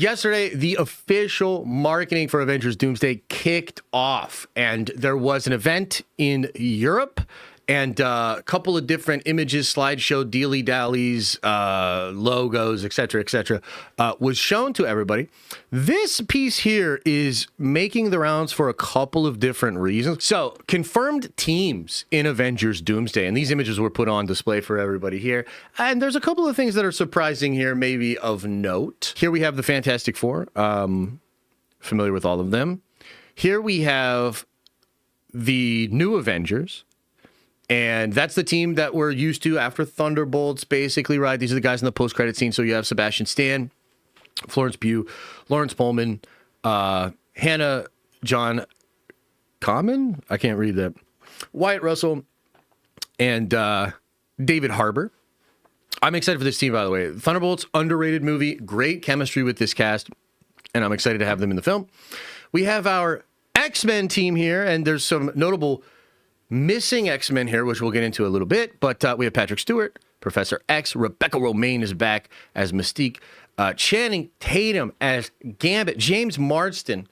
yesterday, the official marketing for Avengers Doomsday kicked off, and there was an event in Europe and a couple of different images, slideshow, dealy-dallies, logos, etc., was shown to everybody. This piece here is making the rounds for a couple of different reasons. So, confirmed teams in Avengers Doomsday, and these images were put on display for everybody here. And there's a couple of things that are surprising here, maybe of note. Here we have the Fantastic Four, familiar with all of them. Here we have the new Avengers. And that's the team that we're used to after Thunderbolts, basically, right? These are the guys in the post-credit scene. So you have Sebastian Stan, Florence Pugh, Lawrence Pullman, Hannah John Common, I can't read that, Wyatt Russell, and David Harbour. I'm excited for this team, by the way. Thunderbolts, underrated movie, great chemistry with this cast, and I'm excited to have them in the film. We have our X-Men team here, and there's some notable missing X-Men here, which we'll get into a little bit, but we have Patrick Stewart, Professor X, Rebecca Romaine is back as Mystique, Channing Tatum as Gambit, James Marsden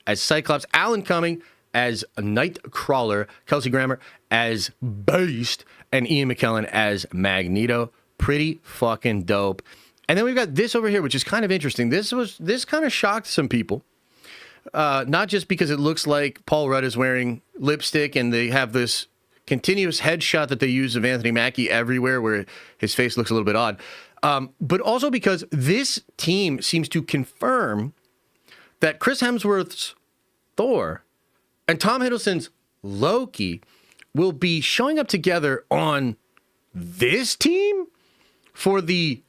as Cyclops, Alan Cumming as Nightcrawler, Kelsey Grammer as Beast, and Ian McKellen as Magneto. Pretty fucking dope. And then we've got this over here, which is kind of interesting. This kind of shocked some people. Not just because it looks like Paul Rudd is wearing lipstick and they have this continuous headshot that they use of Anthony Mackie everywhere where his face looks a little bit odd, but also because this team seems to confirm that Chris Hemsworth's Thor and Tom Hiddleston's Loki will be showing up together on this team for the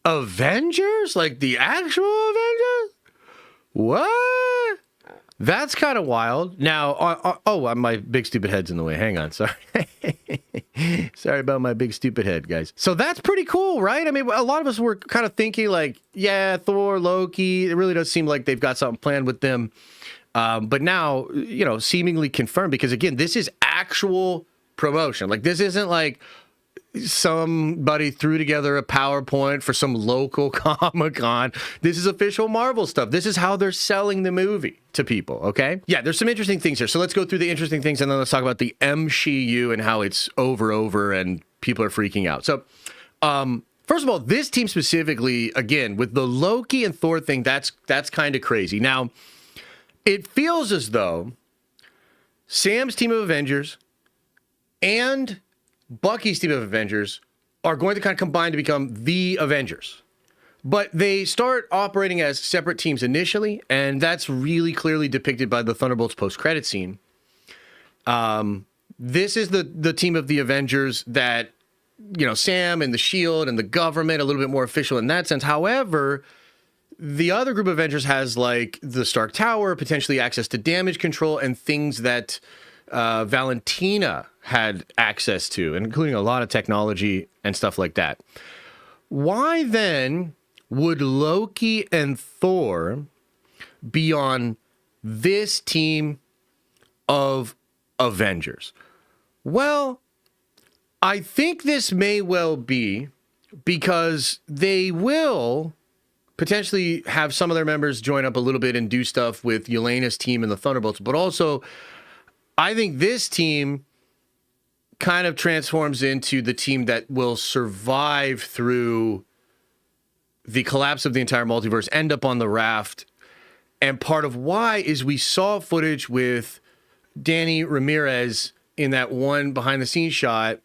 Avengers, like the actual Avengers. What? That's kind of wild. Now, my big stupid head's in the way. Hang on. Sorry. Sorry about my big stupid head, guys. So that's pretty cool, right? I mean, a lot of us were kind of thinking like, yeah, Thor, Loki, it really does seem like they've got something planned with them. But now, seemingly confirmed, because again, this is actual promotion. Like, this isn't like somebody threw together a PowerPoint for some local Comic-Con. This is official Marvel stuff. This is how they're selling the movie to people, okay? Yeah, there's some interesting things here. So let's go through the interesting things, and then let's talk about the MCU and how it's over, and people are freaking out. So, first of all, this team specifically, again, with the Loki and Thor thing, that's kind of crazy. Now, it feels as though Sam's team of Avengers and Bucky's team of Avengers are going to kind of combine to become the Avengers. But they start operating as separate teams initially, and that's really clearly depicted by the Thunderbolts post-credit scene. This is the team of the Avengers that, Sam and the S.H.I.E.L.D. and the government, a little bit more official in that sense. However, the other group of Avengers has, like, the Stark Tower, potentially access to damage control, and things that Valentina had access to, including a lot of technology and stuff like that. Why then would Loki and Thor be on this team of Avengers? Well, I think this may well be because they will potentially have some of their members join up a little bit and do stuff with Yelena's team and the Thunderbolts, but also I think this team kind of transforms into the team that will survive through the collapse of the entire multiverse, end up on the raft. And part of why is we saw footage with Danny Ramirez in that one behind the scenes shot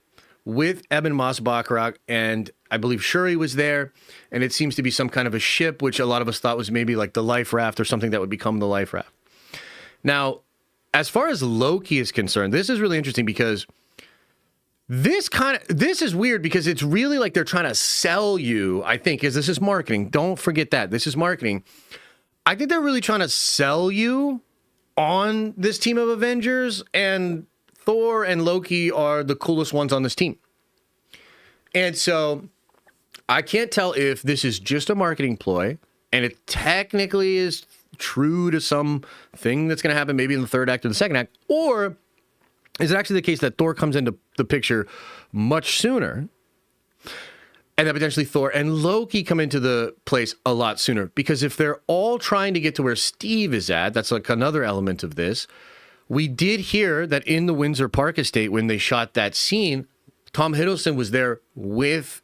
with Ebon Moss-Bachrach, and I believe Shuri was there, and it seems to be some kind of a ship, which a lot of us thought was maybe like the life raft or something that would become the life raft. Now, as far as Loki is concerned, this is really interesting because this is weird because it's really like they're trying to sell you, I think, because this is marketing. Don't forget that. This is marketing. I think they're really trying to sell you on this team of Avengers, and Thor and Loki are the coolest ones on this team. And so I can't tell if this is just a marketing ploy, and it technically is true to some thing that's going to happen maybe in the third act or the second act, or is it actually the case that Thor comes into the picture much sooner? and then potentially Thor and Loki come into the place a lot sooner. Because if they're all trying to get to where Steve is at, that's like another element of this. We did hear that in the Windsor Park estate, when they shot that scene, Tom Hiddleston was there with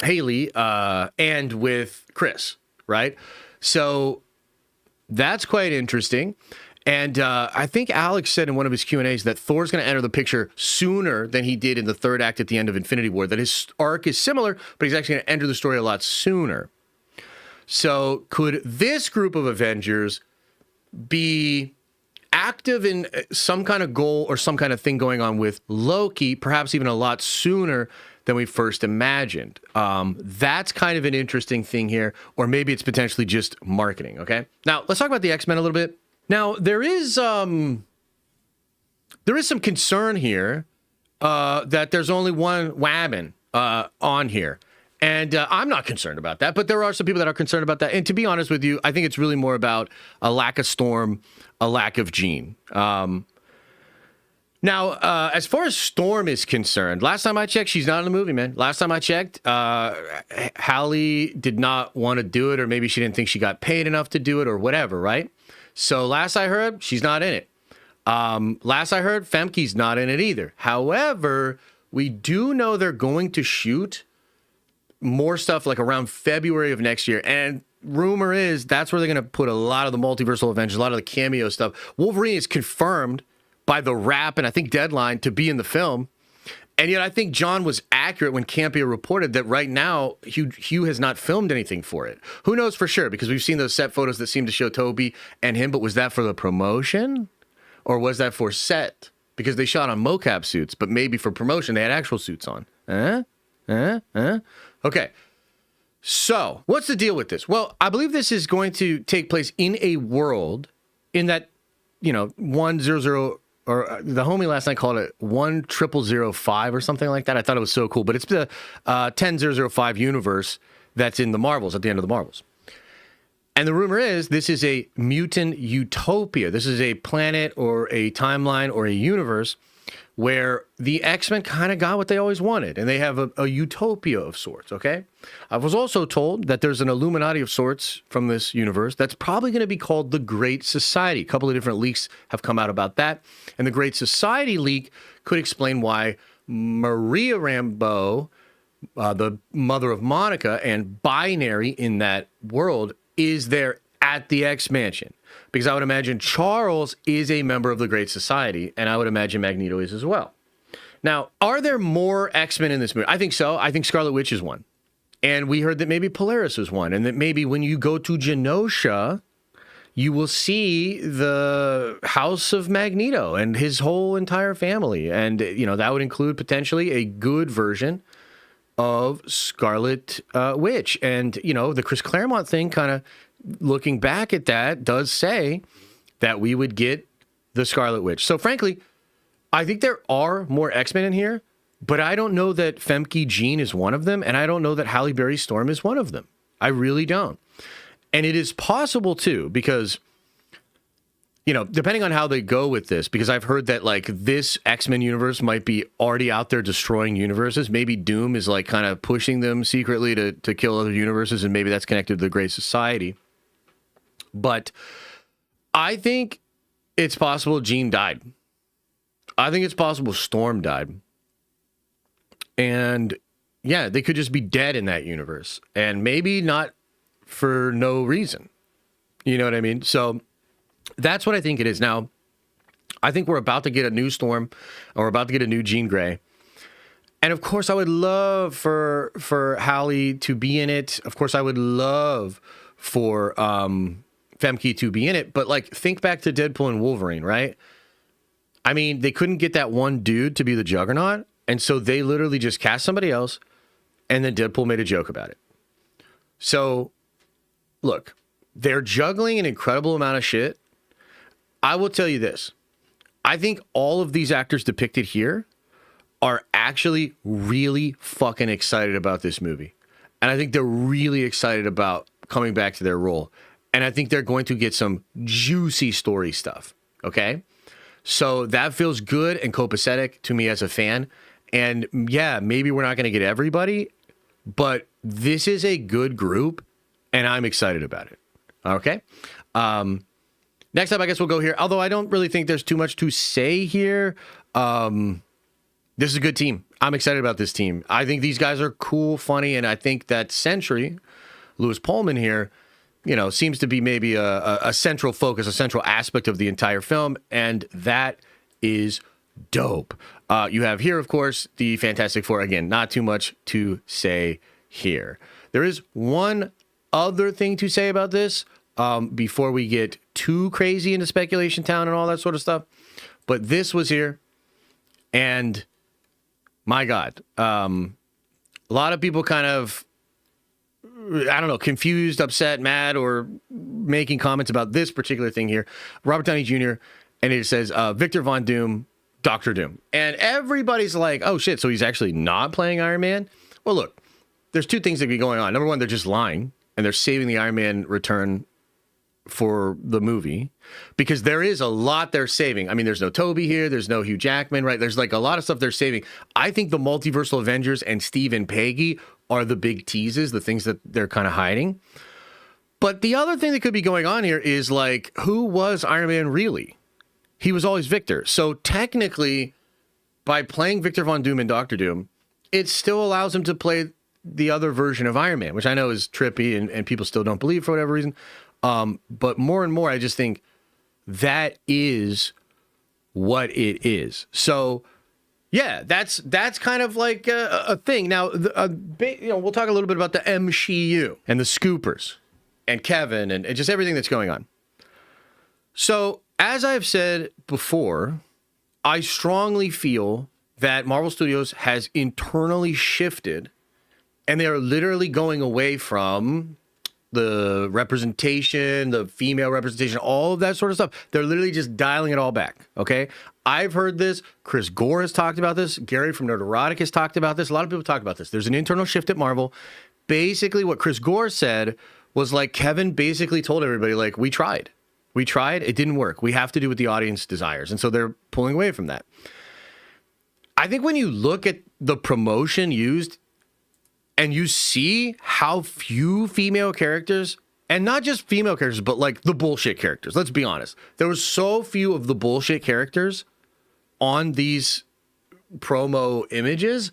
Haley and with Chris, right? So that's quite interesting. And I think Alex said in one of his Q&As that Thor's going to enter the picture sooner than he did in the third act at the end of Infinity War, that his arc is similar, but he's actually going to enter the story a lot sooner. So could this group of Avengers be active in some kind of goal or some kind of thing going on with Loki, perhaps even a lot sooner than we first imagined? That's kind of an interesting thing here, or maybe it's potentially just marketing, okay? Now, let's talk about the X-Men a little bit. Now, there is some concern here that there's only one Wabbin on here. And I'm not concerned about that, but there are some people that are concerned about that. And to be honest with you, I think it's really more about a lack of Storm, a lack of Jean. Now, as far as Storm is concerned, last time I checked, she's not in the movie, man. Last time I checked, Hallie did not want to do it, or maybe she didn't think she got paid enough to do it, or whatever, right? So last I heard, she's not in it. Last I heard, Femke's not in it either. However, we do know they're going to shoot more stuff like around February of next year. And rumor is that's where they're going to put a lot of the multiversal Avengers, a lot of the cameo stuff. Wolverine is confirmed by the Wrap and I think Deadline to be in the film. And yet I think John was accurate when Campea reported that right now Hugh has not filmed anything for it. Who knows for sure? Because we've seen those set photos that seem to show Toby and him, but was that for the promotion? Or was that for set? Because they shot on mocap suits, but maybe for promotion they had actual suits on. Okay. So, what's the deal with this? Well, I believe this is going to take place in a world in that, 100, or the homie last night called it 10005 or something like that. I thought it was so cool, but it's the 10005 universe that's in the Marvels, at the end of the Marvels. And the rumor is this is a mutant utopia. This is a planet or a timeline or a universe where the X-Men kind of got what they always wanted, and they have a utopia of sorts, okay? I was also told that there's an Illuminati of sorts from this universe that's probably going to be called the Great Society. A couple of different leaks have come out about that, and the Great Society leak could explain why Maria Rambeau, the mother of Monica, and Binary in that world is there at the X-Mansion. Because I would imagine Charles is a member of the Great Society, and I would imagine Magneto is as well. Now, are there more X-Men in this movie? I think so. I think Scarlet Witch is one. And we heard that maybe Polaris was one, and that maybe when you go to Genosha, you will see the House of Magneto and his whole entire family. And, that would include potentially a good version of Scarlet Witch. And, the Chris Claremont thing kind of, looking back at that, does say that we would get the Scarlet Witch. So frankly, I think there are more X-Men in here, but I don't know that Femke Jean is one of them, and I don't know that Halle Berry Storm is one of them. I really don't. And it is possible too, because, depending on how they go with this, because I've heard that like this X-Men universe might be already out there destroying universes. Maybe Doom is like kind of pushing them secretly to kill other universes, and maybe that's connected to the Great Society. But I think it's possible Jean died. I think it's possible Storm died. And yeah, they could just be dead in that universe. And maybe not for no reason. You know what I mean? So that's what I think it is. Now, I think we're about to get a new Storm, or we're about to get a new Jean Grey. And of course, I would love for Halle to be in it. Of course, I would love for Femke to be in it, but like think back to Deadpool and Wolverine, right? I mean, they couldn't get that one dude to be the Juggernaut, and so they literally just cast somebody else, and then Deadpool made a joke about it. So, look, they're juggling an incredible amount of shit. I will tell you this. I think all of these actors depicted here are actually really fucking excited about this movie. And I think they're really excited about coming back to their role. And I think they're going to get some juicy story stuff, okay? So that feels good and copacetic to me as a fan. And yeah, maybe we're not going to get everybody, but this is a good group, and I'm excited about it. Okay. Next up, I guess we'll go here. Although I don't really think there's too much to say here. This is a good team. I'm excited about this team. I think these guys are cool, funny, and I think that Sentry, Louis Pullman here, you know, seems to be maybe a central focus, a central aspect of the entire film, and that is dope. You have here, of course, the Fantastic Four. Again, not too much to say here. There is one other thing to say about this before we get too crazy into speculation town and all that sort of stuff. But this was here, and my God, a lot of people kind of, I don't know, confused, upset, mad, or making comments about this particular thing here. Robert Downey Jr., and it says Victor Von Doom, Doctor Doom. And everybody's like, oh shit, so he's actually not playing Iron Man? Well, look, there's two things that could be going on. Number one, they're just lying, and they're saving the Iron Man return for the movie, because there is a lot they're saving. I mean, there's no Toby here, there's no Hugh Jackman, right? There's like a lot of stuff they're saving. I think the multiversal Avengers and Steve and Peggy are the big teases, the things that they're kind of hiding. But the other thing that could be going on here is like, who was Iron Man really? He was always Victor. So technically, by playing Victor Von Doom and Doctor Doom, it still allows him to play the other version of Iron Man, which I know is trippy and people still don't believe for whatever reason. But more and more, I just think that is what it is. So, yeah, that's kind of like a thing. Now, we'll talk a little bit about the MCU and the Scoopers and Kevin and just everything that's going on. So, as I've said before, I strongly feel that Marvel Studios has internally shifted, and they are literally going away from the representation, the female representation, all of that sort of stuff. They're literally just dialing it all back, okay? I've heard this. Chris Gore has talked about this. Gary from Nerderotic has talked about this. A lot of people talk about this. There's an internal shift at Marvel. Basically, what Chris Gore said was like, Kevin basically told everybody, like, we tried. We tried. It didn't work. We have to do what the audience desires. And so they're pulling away from that. I think when you look at the promotion used and you see how few female characters, and not just female characters, but like the bullshit characters. Let's be honest. There was so few of the bullshit characters on these promo images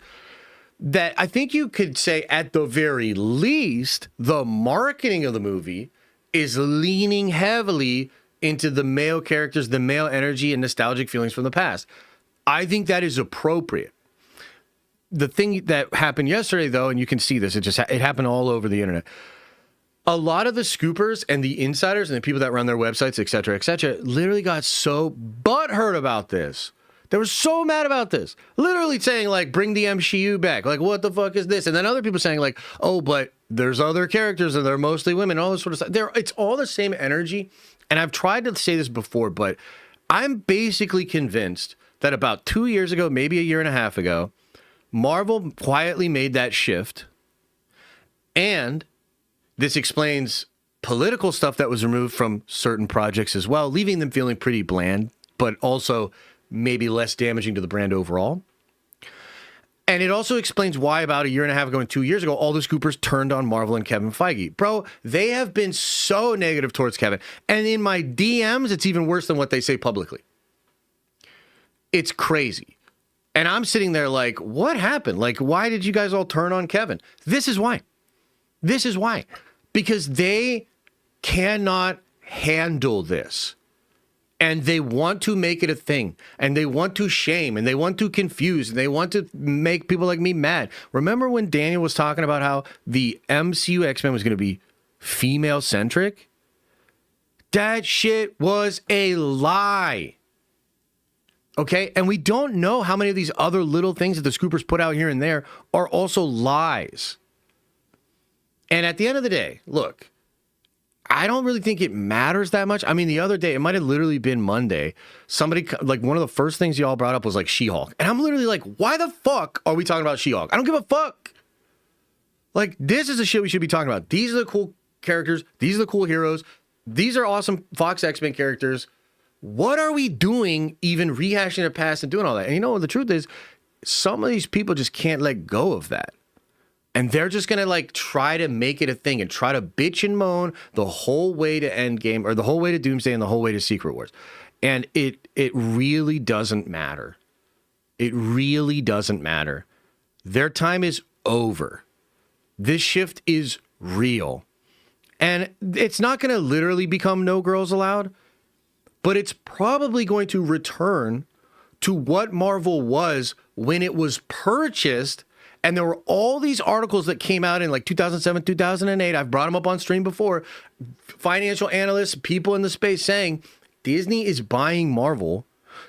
that I think you could say at the very least, the marketing of the movie is leaning heavily into the male characters, the male energy and nostalgic feelings from the past. I think that is appropriate. The thing that happened yesterday, though, and you can see this, it happened all over the internet. A lot of the scoopers and the insiders and the people that run their websites, et cetera, literally got so butthurt about this. They were so mad about this. Literally saying, like, bring the MCU back. Like, what the fuck is this? And then other people saying, like, oh, but there's other characters and they're mostly women, all this sort of stuff. It's all the same energy. And I've tried to say this before, but I'm basically convinced that about 2 years ago, maybe a year and a half ago, Marvel quietly made that shift. And this explains political stuff that was removed from certain projects as well, leaving them feeling pretty bland, but also maybe less damaging to the brand overall. And it also explains why about a year and a half ago and 2 years ago, all the scoopers turned on Marvel and Kevin Feige. Bro, they have been so negative towards Kevin. And in my DMs, it's even worse than what they say publicly. It's crazy. And I'm sitting there like, what happened? Like, why did you guys all turn on Kevin? This is why. This is why. Because they cannot handle this. And they want to make it a thing. And they want to shame. And they want to confuse. And they want to make people like me mad. Remember when Daniel was talking about how the MCU X-Men was going to be female-centric? That shit was a lie. Okay? And we don't know how many of these other little things that the scoopers put out here and there are also lies. And at the end of the day, look, I don't really think it matters that much. I mean, the other day, it might have literally been Monday. Somebody, like, one of the first things y'all brought up was, like, She-Hulk. And I'm literally like, why the fuck are we talking about She-Hulk? I don't give a fuck. Like, this is the shit we should be talking about. These are the cool characters. These are the cool heroes. These are awesome Fox X-Men characters. What are we doing even rehashing the past and doing all that? And you know what the truth is? some of these people just can't let go of that. And they're just going to like try to make it a thing and try to bitch and moan the whole way to Endgame, or the whole way to Doomsday and the whole way to Secret Wars. And it really doesn't matter. It really doesn't matter. Their time is over. This shift is real. And it's not going to literally become no girls allowed, but it's probably going to return to what Marvel was when it was purchased. And there were all these articles that came out in like 2007, 2008. I've brought them up on stream before. Financial analysts, people in the space saying Disney is buying Marvel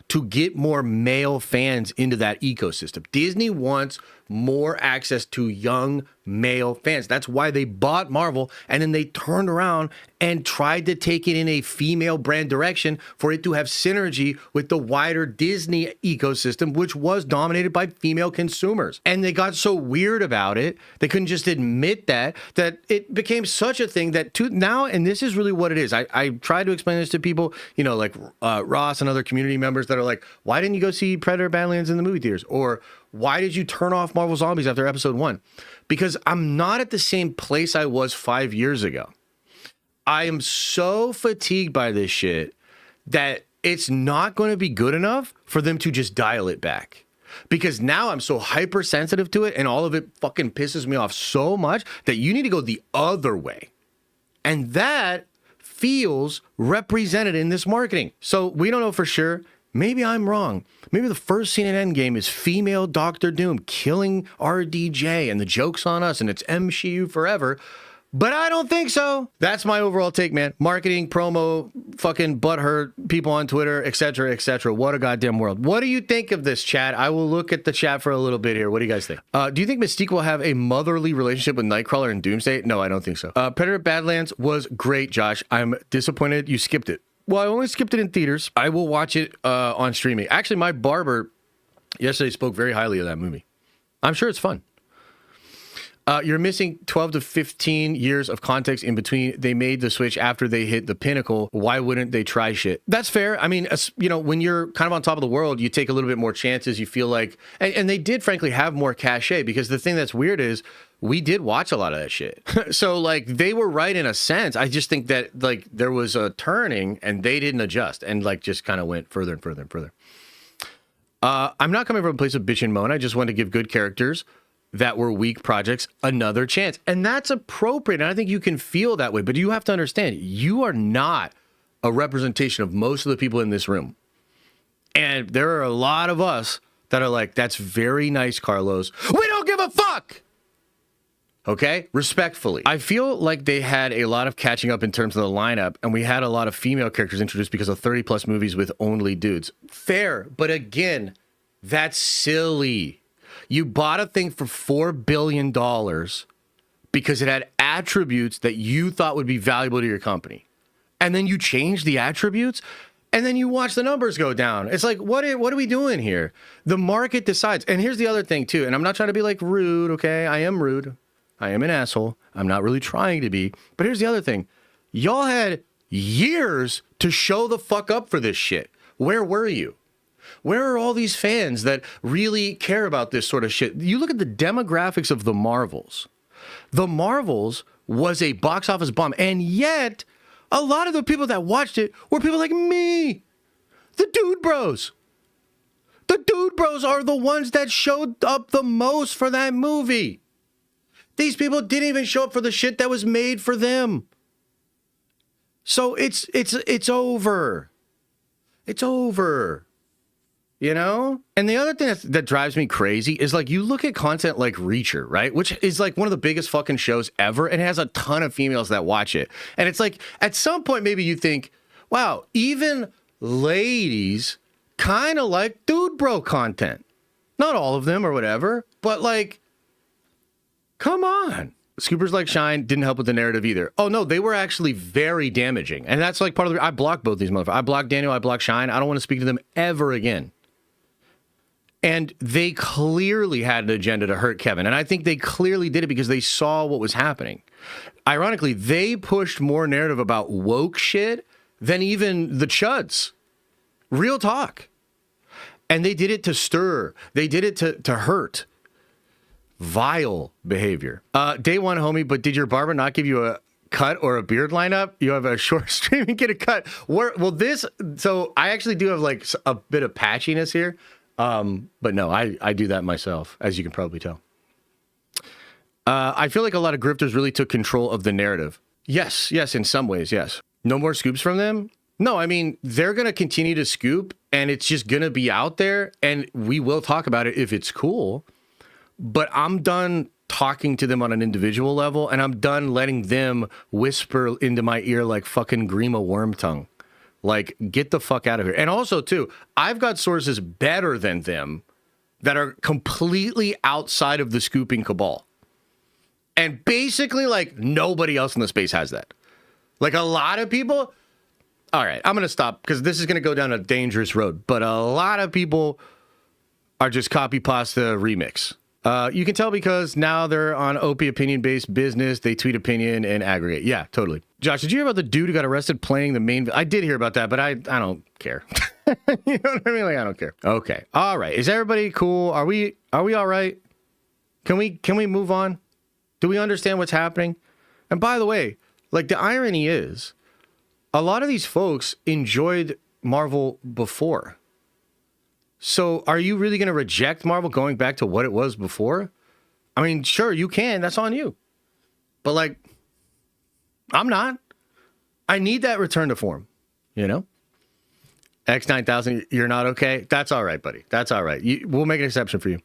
to get more male fans into that ecosystem. Disney wants more access to young male fans. That's why they bought Marvel, and then they turned around and tried to take it in a female brand direction for it to have synergy with the wider Disney ecosystem, which was dominated by female consumers. And they got so weird about it, they couldn't just admit that it became such a thing that now, and this is really what it is. I tried to explain this to people, you know, like Ross and other community members that are like, why didn't you go see Predator Badlands in the movie theaters? Or why did you turn off Marvel Zombies after episode 1? Because I'm not at the same place I was 5 years ago. I am so fatigued by this shit that it's not going to be good enough for them to just dial it back. Because now I'm so hypersensitive to it, and all of it fucking pisses me off so much that you need to go the other way. And that feels represented in this marketing. So we don't know for sure. Maybe I'm wrong. Maybe the first scene in Endgame is female Doctor Doom killing RDJ and the joke's on us and it's MCU forever. But I don't think so. That's my overall take, man. Marketing, promo, fucking butthurt, people on Twitter, etc., etc. What a goddamn world. What do you think of this, chat? I will look at the chat for a little bit here. What do you guys think? Do you think Mystique will have a motherly relationship with Nightcrawler and Doomsday? No, I don't think so. Predator Badlands was great, Josh. I'm disappointed you skipped it. Well, I only skipped it in theaters. I will watch it on streaming. Actually, my barber yesterday spoke very highly of that movie. I'm sure it's fun. You're missing 12 to 15 years of context in between. They made the switch after they hit the pinnacle. Why wouldn't they try shit? That's fair. I mean, you know, when you're kind of on top of the world, you take a little bit more chances. You feel like, and they did frankly have more cachet, because the thing that's weird is we did watch a lot of that shit. So like they were right in a sense. I just think that like there was a turning and they didn't adjust and like just kind of went further and further and further. I'm not coming from a place of bitch and moan. I just want to give good characters that were weak projects another chance. And that's appropriate. And I think you can feel that way. But you have to understand, you are not a representation of most of the people in this room. And there are a lot of us that are like, that's very nice, Carlos. We don't give a fuck! Okay? Respectfully. I feel like they had a lot of catching up in terms of the lineup, and we had a lot of female characters introduced because of 30 plus movies with only dudes. Fair. But again, that's silly. You bought a thing for $4 billion because it had attributes that you thought would be valuable to your company. And then you change the attributes, and then you watch the numbers go down. It's like, what are we doing here? The market decides. And here's the other thing, too. And I'm not trying to be, like, rude, okay? I am rude. I am an asshole. I'm not really trying to be. But here's the other thing. Y'all had years to show the fuck up for this shit. Where were you? Where are all these fans that really care about this sort of shit? You look at the demographics of the Marvels. The Marvels was a box office bomb. And yet, a lot of the people that watched it were people like me. The Dude Bros. The Dude Bros are the ones that showed up the most for that movie. These people didn't even show up for the shit that was made for them. So it's over. It's over. You know? And the other thing that drives me crazy is like you look at content like Reacher, right? Which is like one of the biggest fucking shows ever and has a ton of females that watch it. And it's like at some point maybe you think, wow, even ladies kind of like dude bro content. Not all of them or whatever, but like, come on. Scoopers Like Shine didn't help with the narrative either. Oh, no, they were actually very damaging. And that's like part of the... I blocked both these motherfuckers. I blocked Daniel, I blocked Shine. I don't want to speak to them ever again. And they clearly had an agenda to hurt Kevin. And I think they clearly did it because they saw what was happening. Ironically, they pushed more narrative about woke shit than even the Chuds. Real talk. And they did it to stir. They did it to hurt. Vile behavior. Day one, homie, but did your barber not give you a cut or a beard lineup? You have a short stream and get a cut. So I actually do have like a bit of patchiness here. But no, I do that myself, as you can probably tell. I feel like a lot of grifters really took control of the narrative. Yes, in some ways, yes. No more scoops from them? No, I mean, they're going to continue to scoop, and it's just going to be out there, and we will talk about it if it's cool. But I'm done talking to them on an individual level, and I'm done letting them whisper into my ear like fucking Grima Wormtongue. Like, get the fuck out of here. And also, too, I've got sources better than them that are completely outside of the scooping cabal. And basically, like, nobody else in the space has that. Like, a lot of people... All right, I'm going to stop because this is going to go down a dangerous road. But a lot of people are just copy pasta remix. You can tell because now they're on OP opinion-based business. They tweet opinion and aggregate. Yeah, totally. Josh, did you hear about the dude who got arrested playing the main... I did hear about that, but I don't care. You know what I mean? Like, I don't care. Okay. All right. Is everybody cool? Are we all right? Can we move on? Do we understand what's happening? And by the way, like, the irony is... a lot of these folks enjoyed Marvel before. So are you really going to reject Marvel going back to what it was before? I mean, sure, you can. That's on you. But, like, I'm not. I need that return to form, you know? X9000, you're not okay? That's all right, buddy. That's all right. We'll make an exception for you.